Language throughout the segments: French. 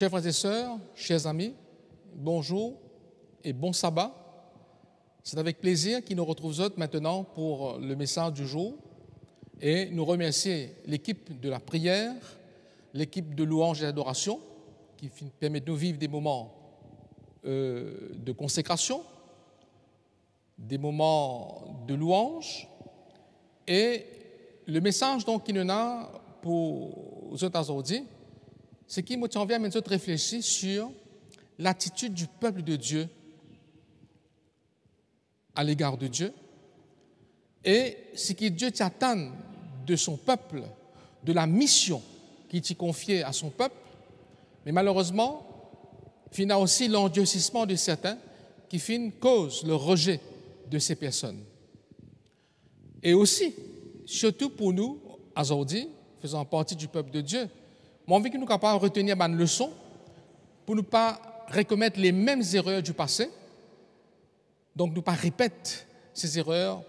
Chers frères et sœurs, chers amis, bonjour et bon sabbat. C'est avec plaisir qu'il nous retrouve maintenant pour le message du jour et nous remercier l'équipe de la prière, l'équipe de louange et d'adoration qui permet de nous vivre des moments de consécration, des moments de louange et le message donc qu'il nous a pour vous aujourd'hui, c'est qui nous envie à nous réfléchir sur l'attitude du peuple de Dieu à l'égard de Dieu et ce que Dieu t'attend de son peuple, de la mission qu'il t'a confiée à son peuple, mais malheureusement, il y a aussi l'endurcissement de certains qui cause le rejet de ces personnes. Et aussi, surtout pour nous, aujourd'hui, faisant partie du peuple de Dieu, j'ai envie que nous soyons capables de retenir une leçon pour ne pas recommettre les mêmes erreurs du passé, donc ne pas répéter ces erreurs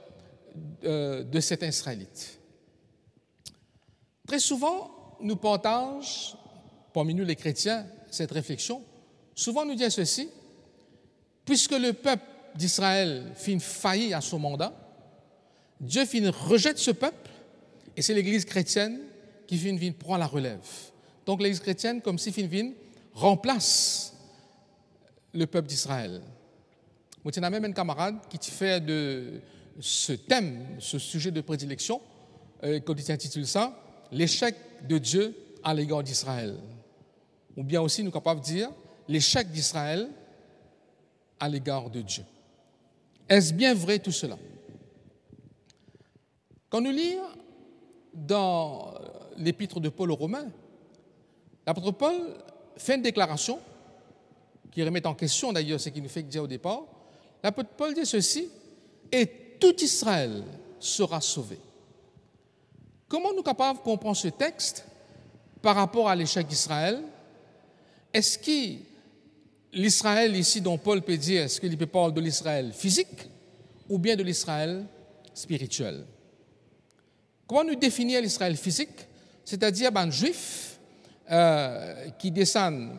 de certains Israélites. Très souvent, nous partageons, parmi nous les chrétiens, cette réflexion. Souvent, nous disons ceci, puisque le peuple d'Israël faillit à son mandat, Dieu rejette ce peuple et c'est l'Église chrétienne qui prend la relève. Donc l'Église chrétienne, comme si remplace le peuple d'Israël. Moi, j'ai même un camarade qui fait de ce thème, ce sujet de prédilection, quand il intitule ça, l'échec de Dieu à l'égard d'Israël. Ou bien aussi, nous sommes capables de dire l'échec d'Israël à l'égard de Dieu. Est-ce bien vrai tout cela? Quand nous lisons dans l'épître de Paul aux Romains, l'apôtre Paul fait une déclaration qui remet en question d'ailleurs ce qu'il nous fait dire au départ. L'apôtre Paul dit ceci, et tout Israël sera sauvé. Comment nous sommes capables de comprendre ce texte par rapport à l'échec d'Israël? Est-ce que l'Israël ici dont Paul peut dire, est-ce qu'il peut parler de l'Israël physique ou bien de l'Israël spirituel? Comment nous définir l'Israël physique? C'est-à-dire un juif qui descendent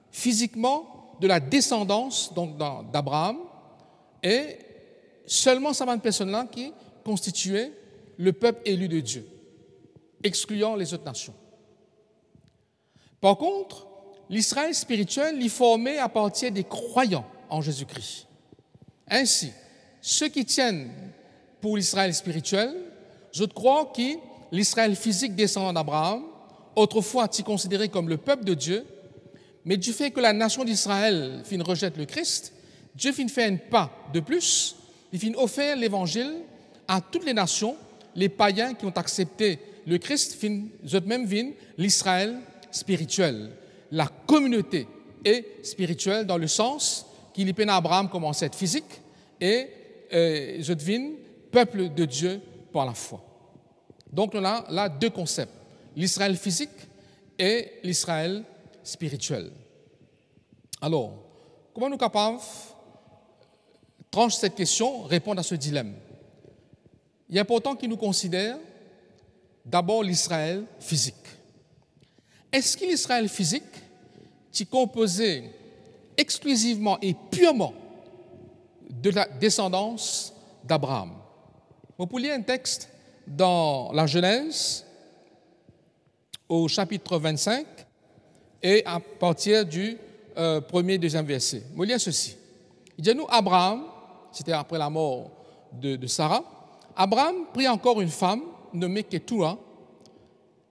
physiquement de la descendance d'Abraham et seulement ces personnes-là qui constituaient le peuple élu de Dieu, excluant les autres nations. Par contre, l'Israël spirituel est formé à partir des croyants en Jésus-Christ. Ainsi, ceux qui tiennent pour l'Israël spirituel, je crois que l'Israël physique descendant d'Abraham, autrefois était considéré comme le peuple de Dieu, mais du fait que la nation d'Israël rejette le Christ, Dieu fait un pas de plus, il offert l'évangile à toutes les nations, les païens qui ont accepté le Christ, eux-mêmes l'Israël spirituel. La communauté est spirituelle dans le sens qu'il y a Abraham comme ancêtre physique et je devine peuple de Dieu par la foi. Donc on a là deux concepts, l'Israël physique et l'Israël spirituel. Alors, comment nous sommes capables de trancher cette question, répondre à ce dilemme? Il est important qu'il nous considère d'abord l'Israël physique. Est-ce que l'Israël physique est composé exclusivement et purement de la descendance d'Abraham? Vous pouvez lire un texte dans la Genèse, au chapitre 25, et à partir du premier et deuxième verset. Vous lisez ceci. Il dit, nous, Abraham, c'était après la mort de Sarah, Abraham prit encore une femme nommée Ketura.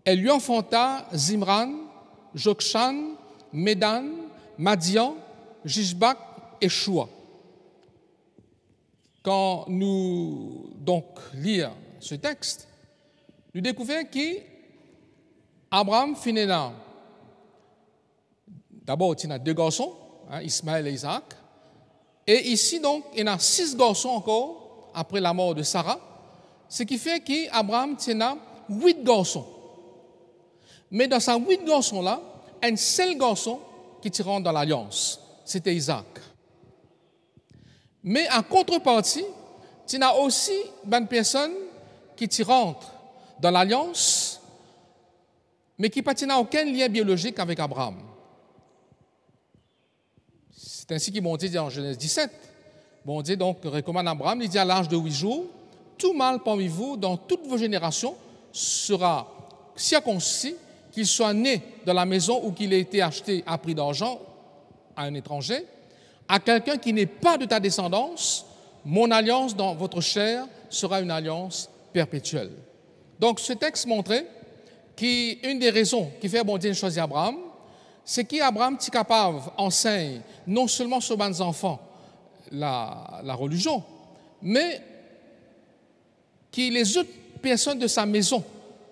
Elle lui enfanta Zimran, Jokshan, Médan, Madian, Jishbak et Shua. Quand nous donc lisons ce texte, nous découvrons qu'Abraham finit là. D'abord, il y a deux garçons, Ismaël et Isaac. Et ici, donc, il y a 6 garçons encore après la mort de Sarah, ce qui fait qu'Abraham tient 8 garçons. Mais dans ces 8 garçons-là, un seul garçon qui rentre dans l'alliance, c'était Isaac. Mais en contrepartie, il y a aussi une personne qui rentre dans l'alliance, mais qui n'a aucun lien biologique avec Abraham. C'est ainsi qu'il bon Dieu dit en Genèse 17. Bon Dieu donc recommande à Abraham, il dit à l'âge de 8 jours, tout mâle parmi vous, dans toutes vos générations, sera circoncis, qu'il soit né dans la maison ou qu'il ait été acheté à prix d'argent à un étranger, à quelqu'un qui n'est pas de ta descendance, mon alliance dans votre chair sera une alliance perpétuelle. Donc ce texte montrait qu'une des raisons qui fait bon Dieu choisir Abraham, c'est qu'Abraham est capable d'enseigner non seulement sur les enfants la religion, mais que les autres personnes de sa maison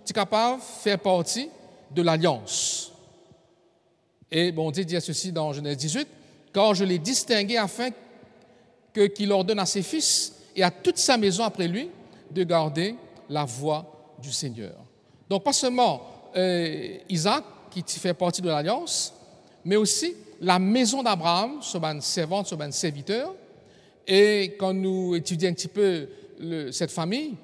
sont capables de faire partie de l'alliance. Et bon Dieu dit ceci dans Genèse 18, « Car je l'ai distingué afin qu'il ordonne à ses fils et à toute sa maison après lui de garder la voie du Seigneur. » Donc pas seulement Isaac qui fait partie de l'alliance, mais aussi la maison d'Abraham, son servante, son serviteur. Et quand nous étudions un petit peu cette famille,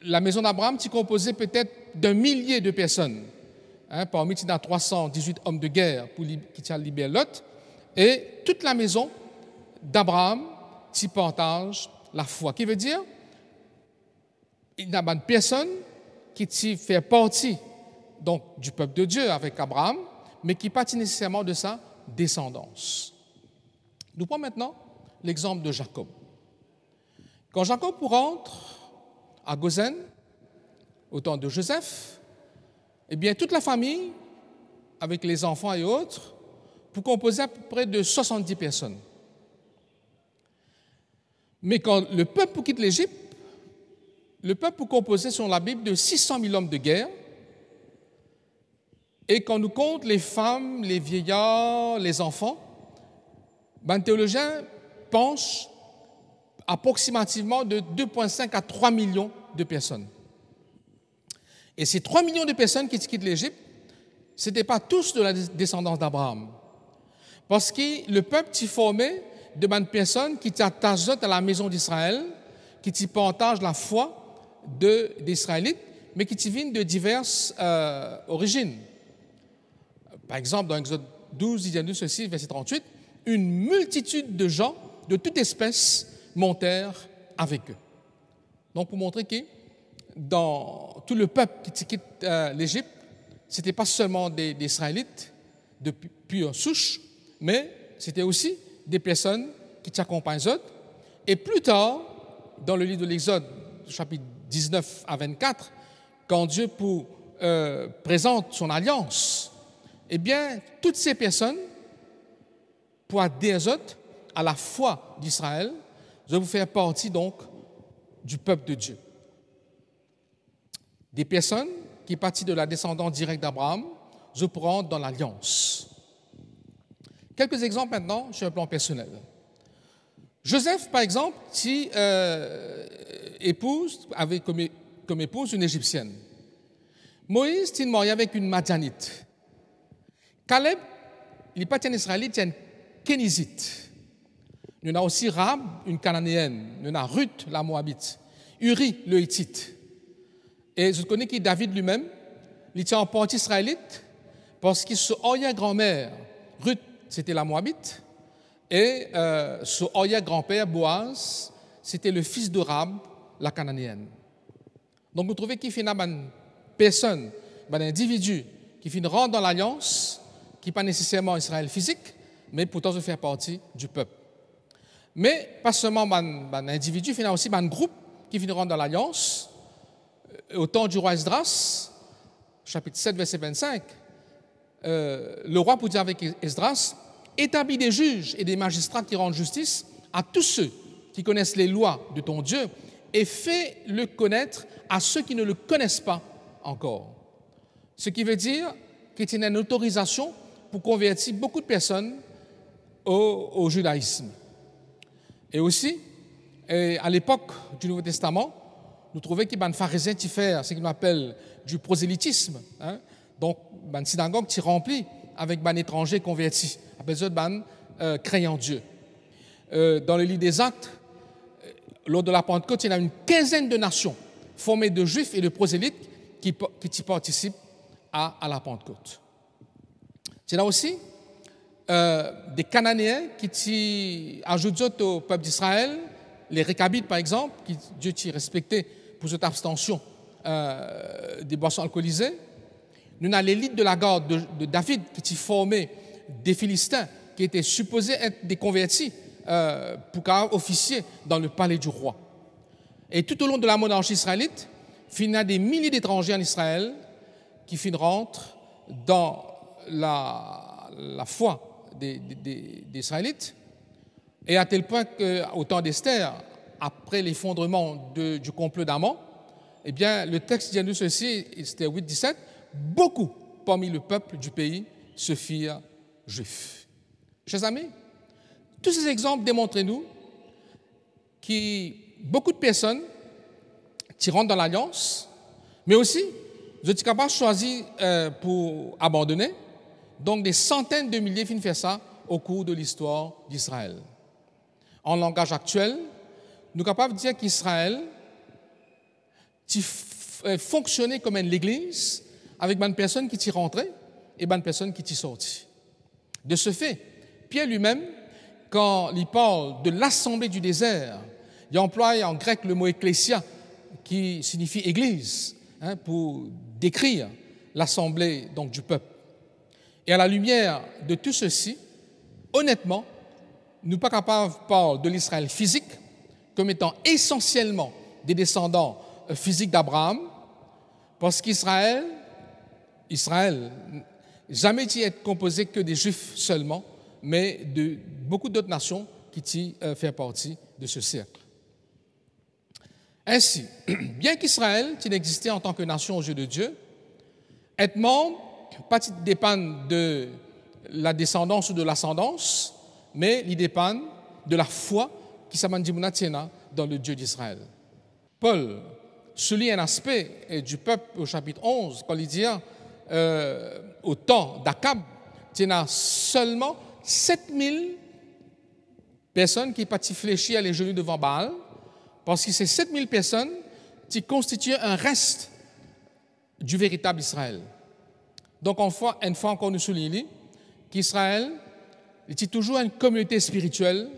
la maison d'Abraham est composée peut-être d'un millier de personnes. Parmi il y a 318 hommes de guerre qui ont libéré Lot. Et toute la maison d'Abraham qui partage la foi. Qui veut dire, il n'y a pas de personne qui fait partie donc, du peuple de Dieu avec Abraham, mais qui partit nécessairement de sa descendance. Nous prenons maintenant l'exemple de Jacob. Quand Jacob rentre à Goshen, au temps de Joseph, eh bien, toute la famille, avec les enfants et autres, pour composer à peu près de 70 personnes. Mais quand le peuple quitte l'Égypte, le peuple composait sur la Bible de 600 000 hommes de guerre. Et quand nous compte les femmes, les vieillards, les enfants, les théologiens pensent approximativement de 2,5 à 3 millions de personnes. Et ces 3 millions de personnes qui quittent l'Égypte, ce n'étaient pas tous de la descendance d'Abraham. Parce que le peuple s'y formait de personnes qui s'attachent à la maison d'Israël, qui s'y partagent la foi des Israélites, mais qui viennent de diverses origines. Par exemple, dans Exode 12, il y a dit ceci, verset 38, « Une multitude de gens de toute espèce montèrent avec eux. » Donc, pour montrer que dans tout le peuple qui quitte l'Égypte, ce n'était pas seulement des Israélites de pure souche, mais c'était aussi des personnes qui t'accompagnent eux. Et plus tard, dans le livre de l'Exode, chapitre 19 à 24, quand Dieu présente son alliance, eh bien, toutes ces personnes, pour adhérer à la foi d'Israël, je vous faire partie donc du peuple de Dieu. Des personnes qui partent de la descendance directe d'Abraham, je prends dans l'alliance. Quelques exemples maintenant sur un plan personnel. Joseph, par exemple, avait comme épouse une Égyptienne. Moïse, il marié avec une Madianite. Caleb, il n'est pas un Israélite, il est un Kénizite. Il y en a aussi Rahab, une Cananéenne. Il y en a Ruth, la Moabite. Uri, le Hittite. Et je connais que David lui-même, il était en partie israélite parce que son arrière-grand-mère, Ruth, c'était la Moabite, et son arrière-grand-père, Boaz, c'était le fils de Rahab, la Cananéenne. Donc, vous trouvez qu'il finit une personne, un individu qui finit rentre dans l'alliance, qui n'est pas nécessairement Israël physique, mais pourtant de faire partie du peuple. Mais pas seulement un individu, il y a aussi un groupe qui finit rentre dans l'alliance. Au temps du roi Esdras, chapitre 7, verset 25, le roi peut dire avec Esdras, établis des juges et des magistrats qui rendent justice à tous ceux qui connaissent les lois de ton Dieu et fais-le connaître à ceux qui ne le connaissent pas encore. Ce qui veut dire qu'il y a une autorisation pour convertir beaucoup de personnes au judaïsme. Et aussi, à l'époque du Nouveau Testament, nous trouvons qu'il y a des pharisiens qui font ce qu'on appelle du prosélytisme. Donc, une synagogue qui est remplie avec des étrangers convertis, avec des craignant Dieu. Dans le livre des Actes, lors de la Pentecôte, il y a une quinzaine de nations formées de juifs et de prosélytes qui participent à la Pentecôte. C'est là aussi des Cananéens qui ajoutent au peuple d'Israël, les Récabites par exemple, qui Dieu t'y respectait pour cette abstention des boissons alcoolisées. Nous avons l'élite de la garde de David qui t'y formait des Philistins qui étaient supposés être des convertis pour officier dans le palais du roi. Et tout au long de la monarchie israélite, il y a des milliers d'étrangers en Israël qui rentrent dans la foi des Israélites, et à tel point qu'au temps d'Esther, après l'effondrement du complot d'Aman, eh bien, le texte dit nous ceci, Esther 8-17, beaucoup parmi le peuple du pays se firent juifs. Chers amis, tous ces exemples démontrent-nous que beaucoup de personnes qui rentrent dans l'alliance, mais aussi, vous êtes capables de choisir pour abandonner. Donc, des centaines de milliers finissent faire ça au cours de l'histoire d'Israël. En langage actuel, nous sommes capables de dire qu'Israël fonctionnait comme l'Église avec une personne qui t'y rentrait et une personne qui t'y sortit. De ce fait, Pierre lui-même, quand il parle de l'assemblée du désert, il emploie en grec le mot ecclésia, qui signifie église, pour décrire l'assemblée donc, du peuple. Et à la lumière de tout ceci, honnêtement, nous ne sommes pas capables de parler de l'Israël physique comme étant essentiellement des descendants physiques d'Abraham, parce qu'Israël, jamais dit être composé que des Juifs seulement, mais de beaucoup d'autres nations qui font partie de ce cercle. Ainsi, bien qu'Israël n'existait en tant que nation aux yeux de Dieu, être membre, pas dépend de la descendance ou de l'ascendance, mais il dépend de la foi qui s'amandimouna dans le Dieu d'Israël. Paul souligne un aspect du peuple au chapitre 11, quand il dit au temps d'Akab, il y a seulement 7000 personnes qui partent fléchir les genoux devant Baal, parce que ces 7000 personnes qui constituent un reste du véritable Israël. Donc, une fois encore, nous soulignons qu'Israël est toujours une communauté spirituelle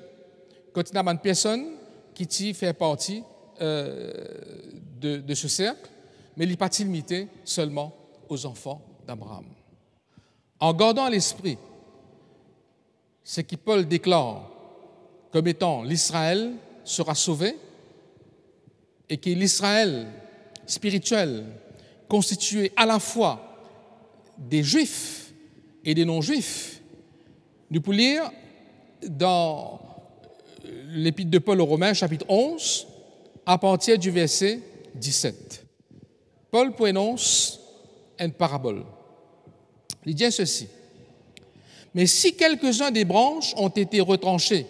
quand il y a une personne qui fait partie de ce cercle, mais il n'est pas limité seulement aux enfants d'Abraham. En gardant à l'esprit ce que Paul déclare comme étant l'Israël sera sauvé, et que l'Israël spirituel, constitué à la fois des Juifs et des non-Juifs, nous pouvons lire dans l'Épître de Paul aux Romains, chapitre 11, à partir du verset 17. Paul prononce une parabole. Il dit ceci. Mais si quelques-uns des branches ont été retranchés,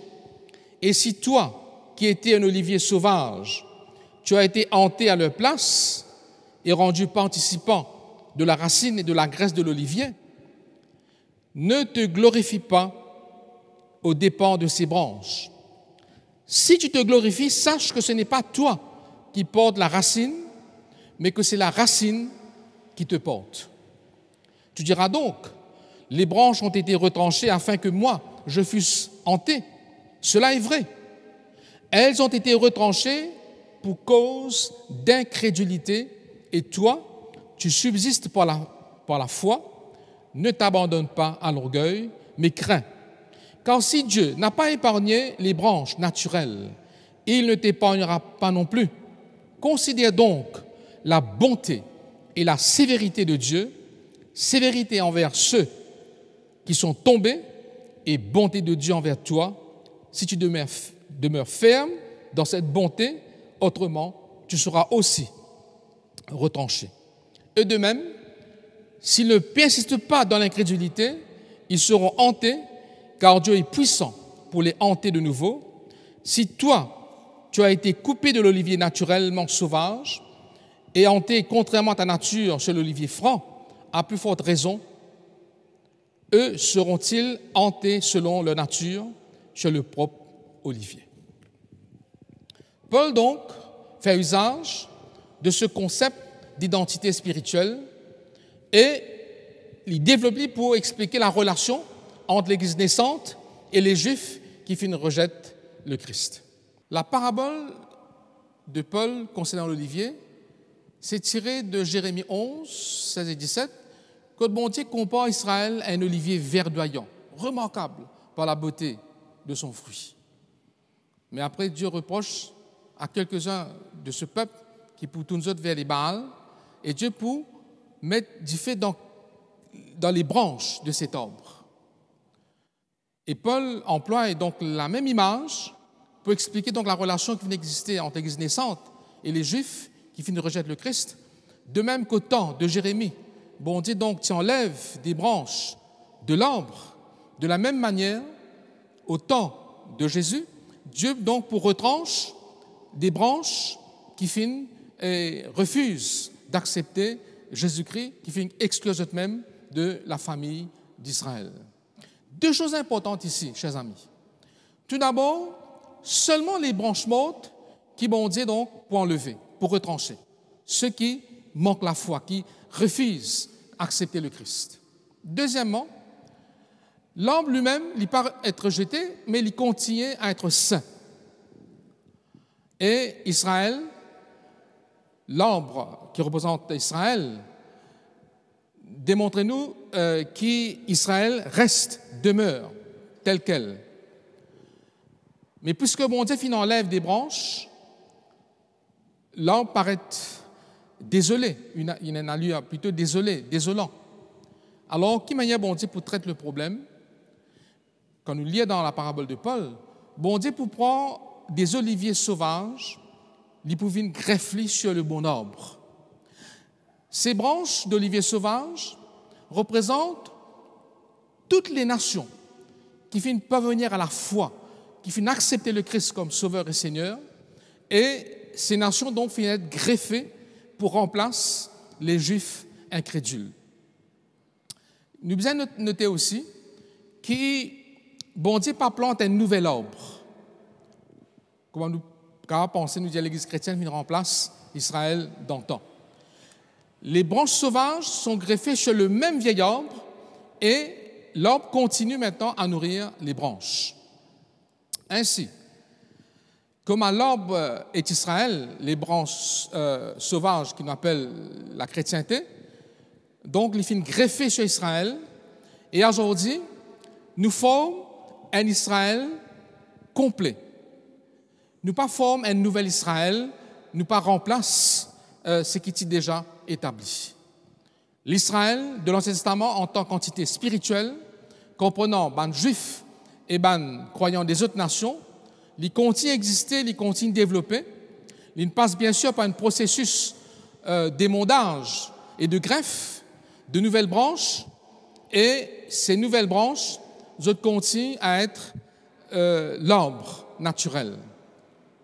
et si toi, qui étais un olivier sauvage, tu as été hanté à leur place et rendu participant de la racine et de la graisse de l'olivier, ne te glorifie pas aux dépens de ces branches. Si tu te glorifies, sache que ce n'est pas toi qui portes la racine, mais que c'est la racine qui te porte. Tu diras donc, les branches ont été retranchées afin que moi, je fusse hanté. Cela est vrai. Elles ont été retranchées pour cause d'incrédulité, et toi, tu subsistes par la foi, ne t'abandonne pas à l'orgueil, mais crains. Car si Dieu n'a pas épargné les branches naturelles, il ne t'épargnera pas non plus. Considère donc la bonté et la sévérité de Dieu, sévérité envers ceux qui sont tombés et bonté de Dieu envers toi, si tu demeures ferme dans cette bonté, autrement, tu seras aussi retranché. Et de même, s'ils ne persistent pas dans l'incrédulité, ils seront hantés, car Dieu est puissant pour les hanter de nouveau. Si toi, tu as été coupé de l'olivier naturellement sauvage et hanté contrairement à ta nature sur l'olivier franc, à plus forte raison, eux seront-ils hantés selon leur nature sur le propre olivier. Paul, donc, fait usage de ce concept d'identité spirituelle et il développe pour expliquer la relation entre l'Église naissante et les Juifs qui finalement rejettent le Christ. La parabole de Paul concernant l'olivier, c'est tiré de Jérémie 11, 16 et 17, que le bon Dieu compare Israël à un olivier verdoyant, remarquable par la beauté de son fruit. Mais après, Dieu reproche à quelques-uns de ce peuple qui pour tous autres vers les Baals, et Dieu pour mettre du feu dans les branches de cet arbre. Et Paul emploie donc la même image pour expliquer donc la relation qui vient d'exister entre l'Église naissante et les Juifs qui finissent de rejeter le Christ, de même qu'au temps de Jérémie. Bon Dieu donc tu enlèves des branches de l'arbre, de la même manière, au temps de Jésus, Dieu donc pour retranche des branches qui finissent et refusent d'accepter Jésus-Christ, qui finissent exclure eux-mêmes de la famille d'Israël. Deux choses importantes ici, chers amis. Tout d'abord, seulement les branches mortes qui bon Dieu donc pour enlever, pour retrancher. Ceux qui manquent la foi, qui refusent d'accepter le Christ. Deuxièmement, l'arbre lui-même, il part être jeté, mais il continue à être saint. Et Israël, l'arbre qui représente Israël, démontrez-nous qu'Israël reste, demeure, tel quel. Mais puisque bon Dieu finalement enlève des branches, l'arbre paraît désolé, il a une allure plutôt désolant. Alors, qui manière bon Dieu pour traiter le problème? Quand nous lisons dans la parabole de Paul, bon Dieu pour prendre des oliviers sauvages, ils pouvaient greffer sur le bon arbre. Ces branches d'oliviers sauvages représentent toutes les nations qui finissent parvenir à la foi, qui finissent accepter le Christ comme Sauveur et Seigneur, et ces nations donc finissent être greffées pour remplacer les Juifs incrédules. Nous devons noter aussi que bon Dieu pas plante un nouvel arbre. Comment nous penser, nous dire l'Église chrétienne qui remplace Israël d'antan. Les branches sauvages sont greffées sur le même vieil arbre et l'arbre continue maintenant à nourrir les branches. Ainsi, comme à l'arbre est Israël, les branches sauvages qui nous appellent la chrétienté, donc les films greffés sur Israël, et aujourd'hui, nous formons un Israël complet. Nous pas formons un nouvel Israël, nous pas remplaçons ce qui est déjà établi. L'Israël de l'Ancien Testament en tant qu'entité spirituelle, comprenant ban juifs et ban croyants des autres nations, il continue à exister, il continue à développer. Il passe bien sûr par un processus d'émondage et de greffe de nouvelles branches, et ces nouvelles branches continuent à être l'arbre naturel.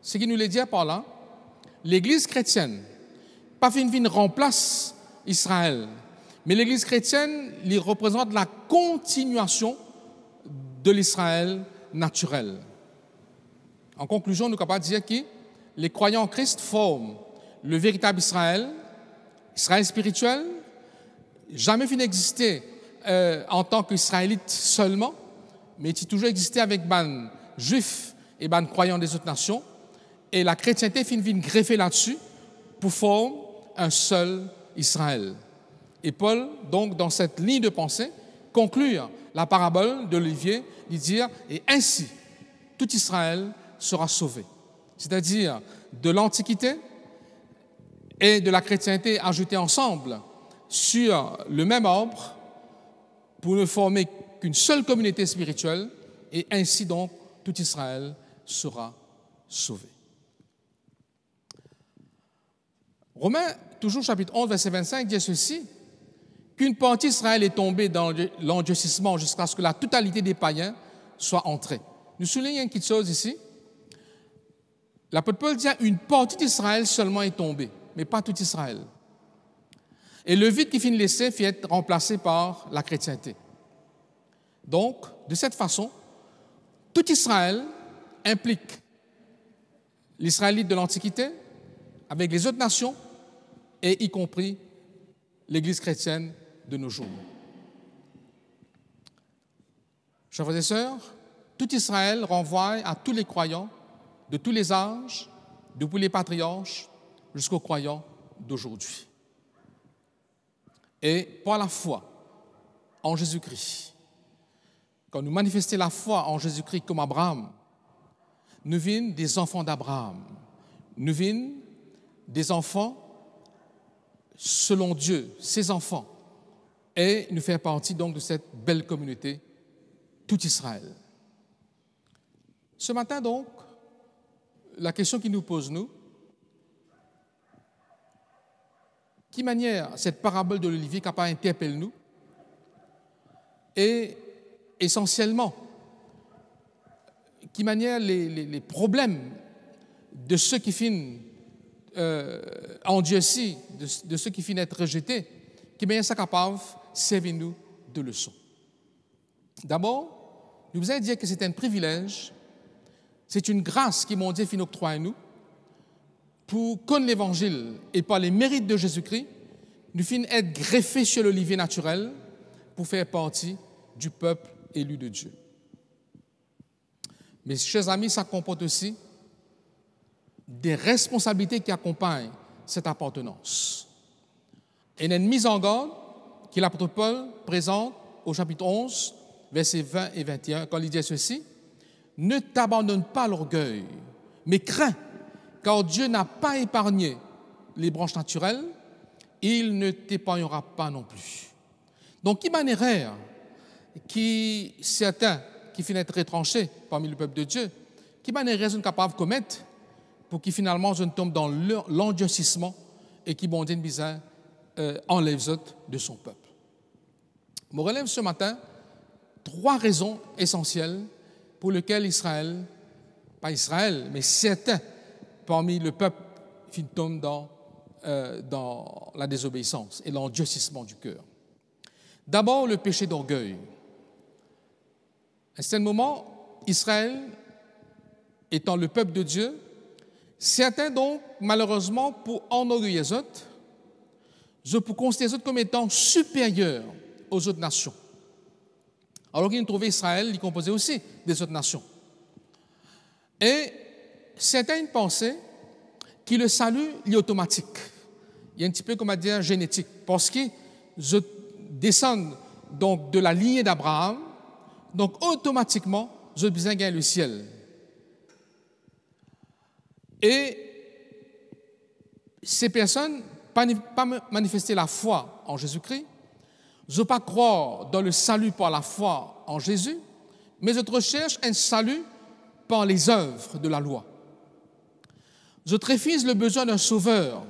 Ce qui nous le dit par là, l'Église chrétienne, pas une remplace Israël, mais l'Église chrétienne lui représente la continuation de l'Israël naturel. En conclusion, nous sommes capables de dire que les croyants en Christ forment le véritable Israël, Israël spirituel, jamais fini d'exister en tant qu'Israélite seulement, mais il a toujours existé avec ban juifs et ban croyants des autres nations, et la chrétienté finit greffer là-dessus pour former un seul Israël. Et Paul, donc, dans cette ligne de pensée, conclut la parabole de l'olivier, il dit « Et ainsi, tout Israël sera sauvé. » C'est-à-dire de l'Antiquité et de la chrétienté ajoutées ensemble sur le même arbre pour ne former qu'une seule communauté spirituelle, et ainsi donc tout Israël sera sauvé. Romains, toujours chapitre 11, verset 25, dit ceci, qu'une partie d'Israël est tombée dans l'endurcissement jusqu'à ce que la totalité des païens soit entrée. Nous soulignons une petite chose ici. L'apôtre Paul dit une partie d'Israël seulement est tombée, mais pas tout Israël. Et le vide qui finit laissé fait être remplacé par la chrétienté. Donc, de cette façon, tout Israël implique l'Israélite de l'Antiquité avec les autres nations et y compris l'Église chrétienne de nos jours. Chers frères et sœurs, tout Israël renvoie à tous les croyants de tous les âges, depuis les patriarches jusqu'aux croyants d'aujourd'hui. Et par la foi en Jésus-Christ, quand nous manifestons la foi en Jésus-Christ comme Abraham, nous venons des enfants d'Abraham. Nous venons des enfants selon Dieu, ses enfants. Et nous faisons partie donc de cette belle communauté, tout Israël. Ce matin donc, la question qui nous pose, nous, qui manière cette parabole de l'olivier capable interpelle nous, et essentiellement, qui manière les problèmes de ceux qui finissent endurcis, de ceux qui finissent être rejetés, qui manière ça capable servir nous de leçons. D'abord, nous allons dire que c'est un privilège, c'est une grâce qui mon Dieu finit octroyer à nous pour connaître l'Évangile et par les mérites de Jésus-Christ, nous finissons être greffés sur l'olivier naturel pour faire partie du peuple élu de Dieu. Mais, chers amis, ça comporte aussi des responsabilités qui accompagnent cette appartenance. Et il y a une mise en garde que l'apôtre Paul présente au chapitre 11, versets 20 et 21, quand il dit ceci: « Ne t'abandonne pas l'orgueil, mais crains, car Dieu n'a pas épargné les branches naturelles, il ne t'épargnera pas non plus. » Donc, il y a une erreur qui, certains qui finissent être retranchés parmi le peuple de Dieu, qui est une raison capable de commettre pour qu'ils finalement je ne tombe dans l'endurcissement et qui bon Dieu bizarre enlève les autres de son peuple. Je relève ce matin 3 raisons essentielles pour lesquelles Israël, pas Israël, mais certains parmi le peuple qui tombent dans la désobéissance et l'endurcissement du cœur. D'abord, le péché d'orgueil. À un certain moment, Israël étant le peuple de Dieu, certains donc, malheureusement, pour enorgueillir les autres, pour considérer les autres comme étant supérieurs aux autres nations. Alors qu'ils trouvaient Israël, il composait aussi des autres nations. Et certains pensaient que le salut est automatique. Il y a un petit peu, comme à dire, génétique, parce qu'ils descendent donc de la lignée d'Abraham, donc automatiquement, je besoin gagner le ciel. Et ces personnes pas manifester la foi en Jésus-Christ, je ne pas croire dans le salut par la foi en Jésus, mais je recherche un salut par les œuvres de la loi. Je refuse le besoin d'un sauveur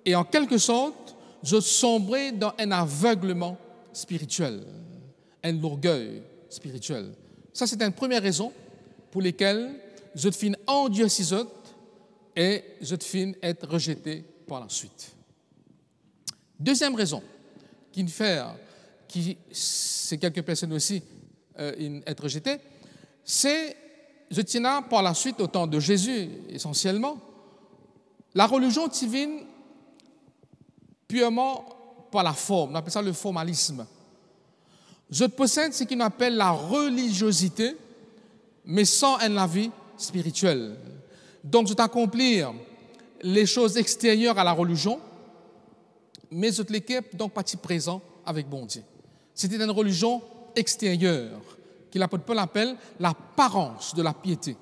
et en quelque sorte, je sombrais dans un aveuglement spirituel, un orgueil spirituel. Ça, c'est une première raison pour laquelle je finis endurcis autres et je finis être rejeté par la suite. Deuxième raison qui c'est quelques personnes aussi être rejetées, c'est, je tiens par la suite au temps de Jésus essentiellement, la religion divine purement par la forme, on appelle ça le formalisme. Je possède ce qu'on appelle la religiosité, mais sans un avis spirituel. Donc, je t'accomplir les choses extérieures à la religion, mais je l'équipe donc partie présent avec bon Dieu. C'était une religion extérieure, que l'apôtre Paul appelle l'apparence de la piété,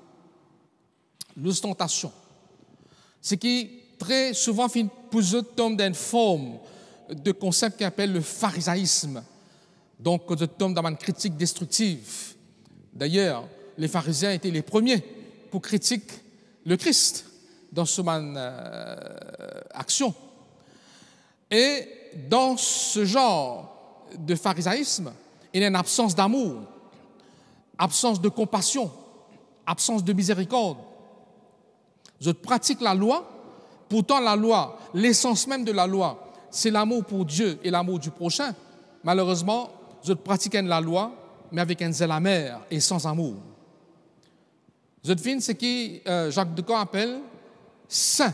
l'ostentation. Ce qui très souvent tombe dans une forme de concept qu'on appelle le pharisaïsme. Donc, je tombe dans une critique destructive. D'ailleurs, les pharisiens étaient les premiers pour critiquer le Christ dans son action. Et dans ce genre de pharisaïsme, il y a une absence d'amour, absence de compassion, absence de miséricorde. Je pratique la loi, pourtant la loi, l'essence même de la loi, c'est l'amour pour Dieu et l'amour du prochain. Malheureusement, je pratique la loi, mais avec un zèle amer et sans amour. Je devine ce que Jacques Decaux appelle saint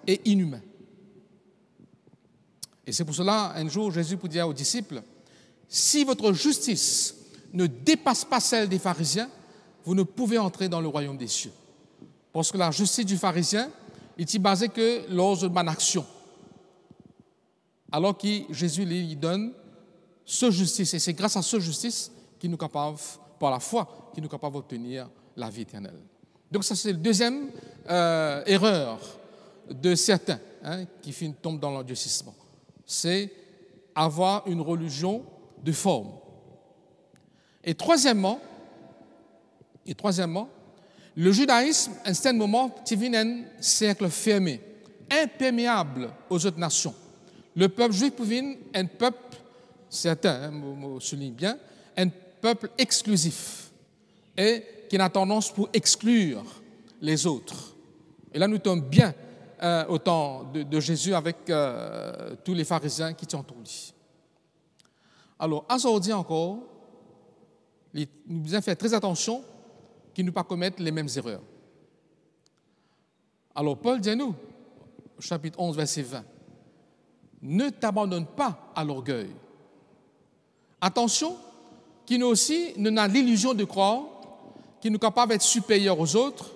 et inhumain. Et c'est pour cela, un jour, Jésus peut dire aux disciples, si votre justice ne dépasse pas celle des pharisiens, vous ne pouvez entrer dans le royaume des cieux. Parce que la justice du pharisien est basée que lors de bonne action. Alors que Jésus lui donne ce justice, et c'est grâce à ce justice qu'il nous est capable, par la foi, qu'il nous est capable d'obtenir la vie éternelle. Donc ça, c'est la deuxième erreur de certains qui tombent dans l'endurcissement. C'est avoir une religion de forme. Et troisièmement, le judaïsme, à un certain moment, devient un cercle fermé, imperméable aux autres nations. Le peuple juif devient un peuple, certains me soulignent bien, un peuple exclusif et qui a tendance pour exclure les autres. Et là, nous tombons bien au temps de Jésus avec tous les pharisiens qui étaient autour de lui. Alors, aujourd'hui encore, nous devons faire très attention qu'ils ne pas commettre les mêmes erreurs. Alors, Paul dit à nous, chapitre 11, verset 20, « Ne t'abandonne pas à l'orgueil. » Attention, qu'il nous aussi, nous avons l'illusion de croire qu'il nous est capable d'être supérieur aux autres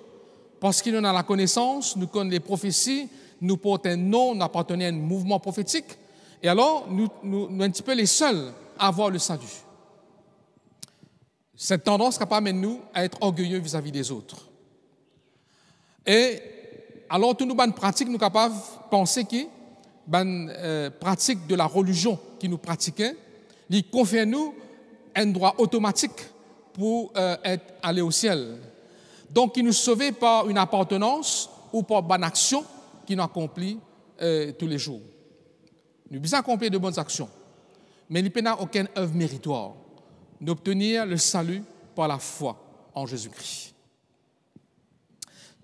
parce qu'il nous a la connaissance, nous connaissons les prophéties, nous portons un nom, nous appartenons à un mouvement prophétique, et alors nous sommes un petit peu les seuls à avoir le salut. Cette tendance capable de nous à être orgueilleux vis-à-vis des autres. Et alors, tout nous bonnes pratiques, nous sommes capables de penser que les pratiques de la religion qui nous pratiquons, ils confèrent nous un droit automatique pour aller au ciel. Donc, ils nous sauvent par une appartenance ou par une action qu'ils nous accomplissent tous les jours. Nous devons accomplir de bonnes actions, mais il n'y a aucune œuvre méritoire d'obtenir le salut par la foi en Jésus-Christ.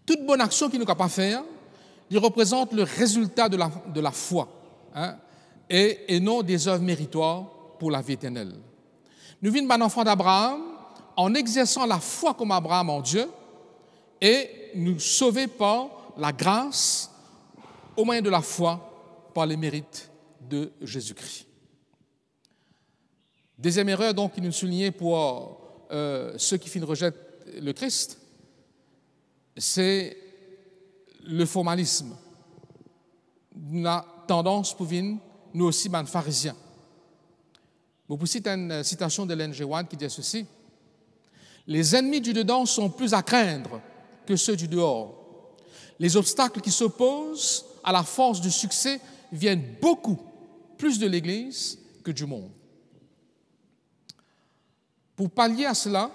Toute bonne action qu'il nous capable de faire, il représente le résultat de la foi et non des œuvres méritoires pour la vie éternelle. Nous vîmes un enfant d'Abraham en exerçant la foi comme Abraham en Dieu et nous sauver par la grâce au moyen de la foi par les mérites de Jésus-Christ. Deuxième erreur donc qui nous soulignait pour ceux qui rejettent le Christ, c'est le formalisme. La tendance pour nous aussi, les pharisiens. Je vous cite une citation de Ellen G. White qui dit ceci: « Les ennemis du dedans sont plus à craindre que ceux du dehors. Les obstacles qui s'opposent à la force du succès viennent beaucoup plus de l'Église que du monde. » Pour pallier à cela,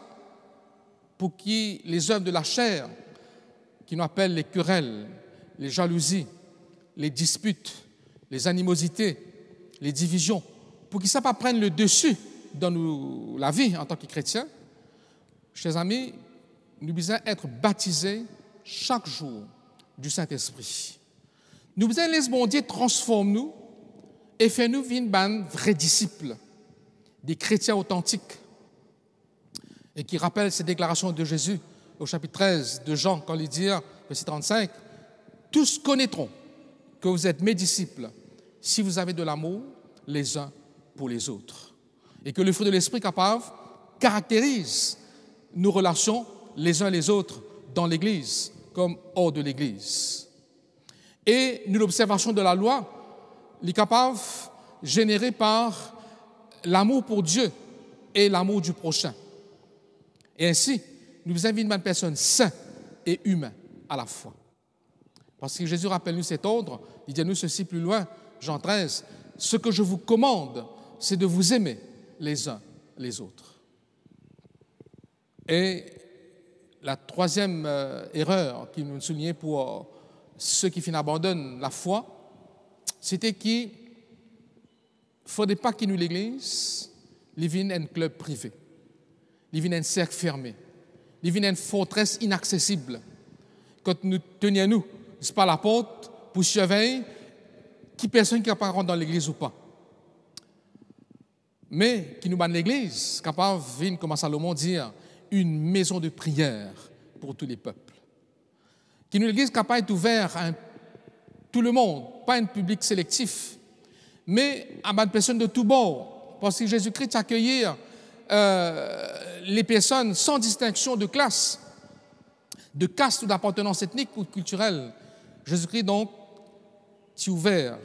pour que les œuvres de la chair, qui nous appellent les querelles, les jalousies, les disputes, les animosités, les divisions, pour qu'ils ne pas prendre le dessus dans la vie en tant que chrétiens, chers amis, nous devons être baptisés chaque jour du Saint-Esprit. Nous devons laisser bon Dieu transformer nous et faire nous une vrais disciples, des chrétiens authentiques, et qui rappelle ces déclarations de Jésus au chapitre 13 de Jean, quand il dit, verset 35, « Tous connaîtront que vous êtes mes disciples si vous avez de l'amour les uns pour les autres. » Et que le fruit de l'Esprit capable caractérise nos relations les uns les autres dans l'Église comme hors de l'Église. Et l'observation de la loi est capable générée par l'amour pour Dieu et l'amour du prochain. Et ainsi, nous invitons une personne sainte et humaine à la fois. Parce que Jésus rappelle nous cet ordre, il dit nous ceci plus loin, Jean 13, « Ce que je vous commande, c'est de vous aimer les uns les autres. » Et la troisième erreur qui nous soulignait pour ceux qui abandonnent la foi, c'était qu'il ne faudrait pas qu'ils nous l'Église, ils viennent un club privé. Il vient un cercle fermé. Il vient une forteresse inaccessible. Quand nous tenions nous, c'est pas la porte pour surveiller qui personne qui n'est pas rentrer dans l'église ou pas. Mais qui nous bat l'église, capable de venir, comme Salomon dit, une maison de prière pour tous les peuples. Qui nous l'église capable d'être ouverte à tout le monde, pas un public sélectif, mais à une personne de tous bords. Parce que Jésus-Christ accueillir les personnes sans distinction de classe, de caste ou d'appartenance ethnique ou culturelle. Jésus-Christ, donc, s'est ouvert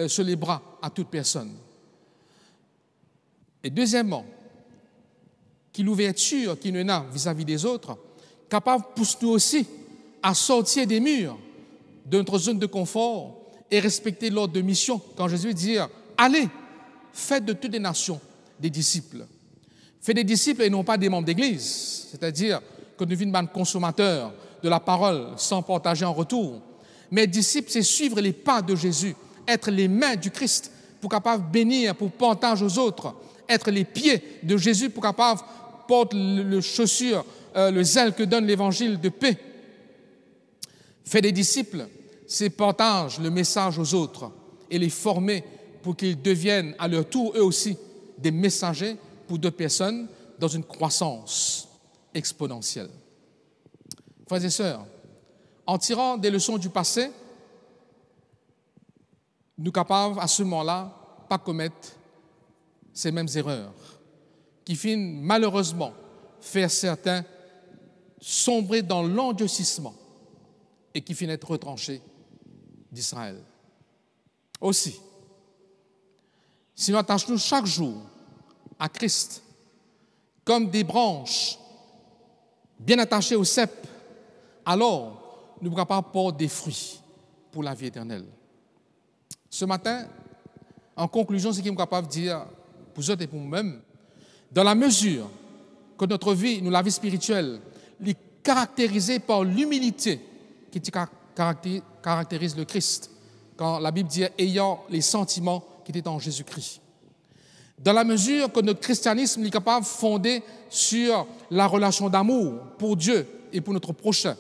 sur les bras à toute personne. Et deuxièmement, qu'il l'ouverture qu'il nous a vis-à-vis des autres, capable pousse nous aussi à sortir des murs de notre zone de confort et respecter l'ordre de mission. Quand Jésus dit « Allez, faites de toutes les nations des disciples ». Faites des disciples et non pas des membres d'Église, c'est-à-dire que nous devenons des consommateurs de la parole sans partager en retour. Mais disciples, c'est suivre les pas de Jésus, être les mains du Christ pour capable bénir, pour partager aux autres, être les pieds de Jésus pour capable porter le chaussure, le zèle que donne l'évangile de paix. Faire des disciples, c'est partager le message aux autres et les former pour qu'ils deviennent à leur tour, eux aussi, des messagers pour d'autres personnes dans une croissance exponentielle. Frères et sœurs, en tirant des leçons du passé, nous sommes capables à ce moment-là pas commettre ces mêmes erreurs qui finissent malheureusement faire certains sombrer dans l'endurcissement et qui finissent être retranchés d'Israël. Aussi, si nous attachons chaque jour à Christ comme des branches bien attachées au cep, alors nous sommes capables de porter des fruits pour la vie éternelle. Ce matin, en conclusion, ce que nous sommes capables de dire pour vous et pour nous-mêmes, dans la mesure que notre vie, la vie spirituelle, est caractérisée par l'humilité qui caractérise le Christ, quand la Bible dit « ayant les sentiments qui étaient en Jésus-Christ ». Dans la mesure que notre christianisme est capable de fonder sur la relation d'amour pour Dieu et pour notre prochain,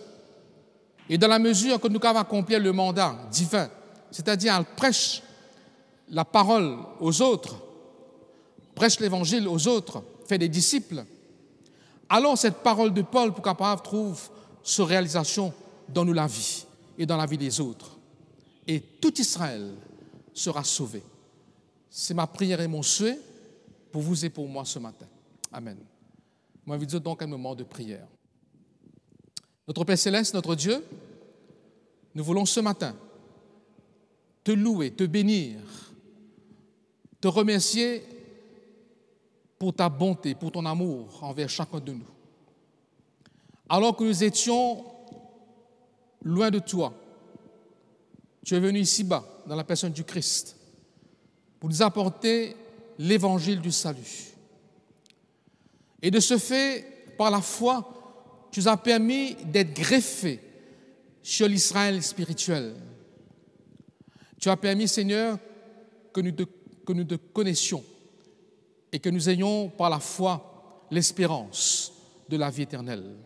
et dans la mesure que nous avons accompli le mandat divin, c'est-à-dire elle prêche la parole aux autres, prêche l'évangile aux autres, fait des disciples, alors cette parole de Paul pour capable trouve sa réalisation dans nous la vie et dans la vie des autres. Et tout Israël sera sauvé. C'est ma prière et mon souhait pour vous et pour moi ce matin. Amen. Moi, je vous dis donc un moment de prière. Notre Père Céleste, notre Dieu, nous voulons ce matin te louer, te bénir, te remercier pour ta bonté, pour ton amour envers chacun de nous. Alors que nous étions loin de toi, tu es venu ici-bas, dans la personne du Christ, pour nous apporter l'évangile du salut. Et de ce fait, par la foi, tu nous as permis d'être greffés sur l'Israël spirituel. Tu as permis, Seigneur, que nous te connaissions et que nous ayons par la foi l'espérance de la vie éternelle.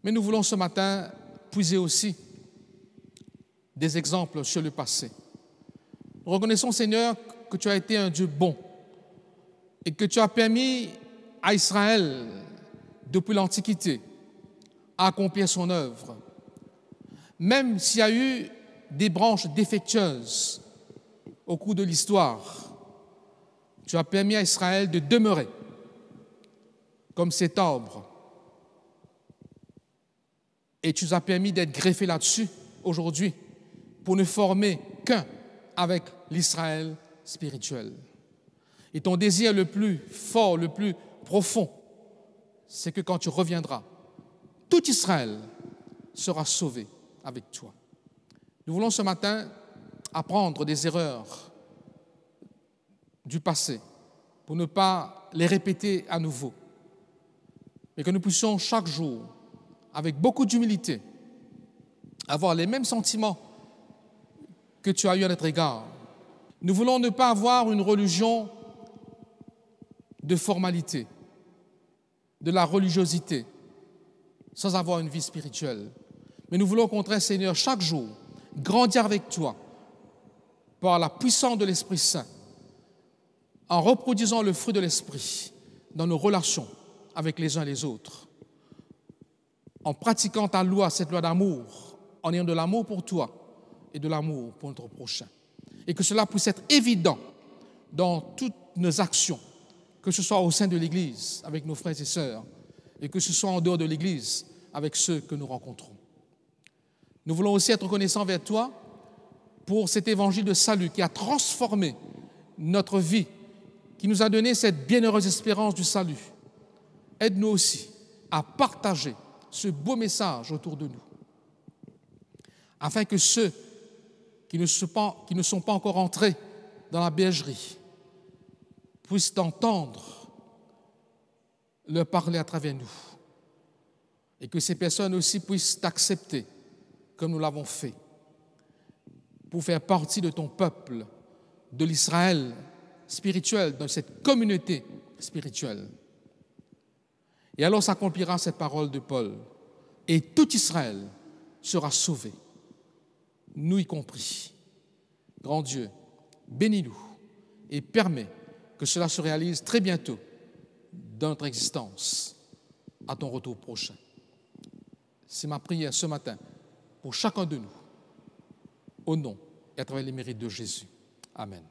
Mais nous voulons ce matin puiser aussi des exemples sur le passé. Nous reconnaissons, Seigneur, que tu as été un Dieu bon et que tu as permis à Israël, depuis l'Antiquité, à accomplir son œuvre. Même s'il y a eu des branches défectueuses au cours de l'histoire, tu as permis à Israël de demeurer comme cet arbre. Et tu nous as permis d'être greffés là-dessus aujourd'hui pour ne former qu'un avec l'Israël spirituel. Et ton désir le plus fort, le plus profond, c'est que quand tu reviendras, tout Israël sera sauvé avec toi. Nous voulons ce matin apprendre des erreurs du passé pour ne pas les répéter à nouveau, mais que nous puissions chaque jour, avec beaucoup d'humilité, avoir les mêmes sentiments que tu as eu à notre égard. Nous voulons ne pas avoir une religion de formalité, de la religiosité, sans avoir une vie spirituelle. Mais nous voulons au contraire, Seigneur, chaque jour, grandir avec toi par la puissance de l'Esprit Saint, en reproduisant le fruit de l'Esprit dans nos relations avec les uns et les autres, en pratiquant ta loi, cette loi d'amour, en ayant de l'amour pour toi et de l'amour pour notre prochain. Et que cela puisse être évident dans toutes nos actions, que ce soit au sein de l'Église avec nos frères et sœurs, et que ce soit en dehors de l'Église avec ceux que nous rencontrons. Nous voulons aussi être reconnaissants vers toi pour cet évangile de salut qui a transformé notre vie, qui nous a donné cette bienheureuse espérance du salut. Aide-nous aussi à partager ce beau message autour de nous, afin que ceux qui ne sont pas encore entrés dans la bergerie puissent t'entendre leur parler à travers nous, et que ces personnes aussi puissent t'accepter comme nous l'avons fait, pour faire partie de ton peuple, de l'Israël spirituel, de cette communauté spirituelle. Et alors s'accomplira cette parole de Paul, et tout Israël sera sauvé, nous y compris. Grand Dieu, bénis-nous et permets que cela se réalise très bientôt dans notre existence, à ton retour prochain. C'est ma prière ce matin pour chacun de nous, au nom et à travers les mérites de Jésus. Amen.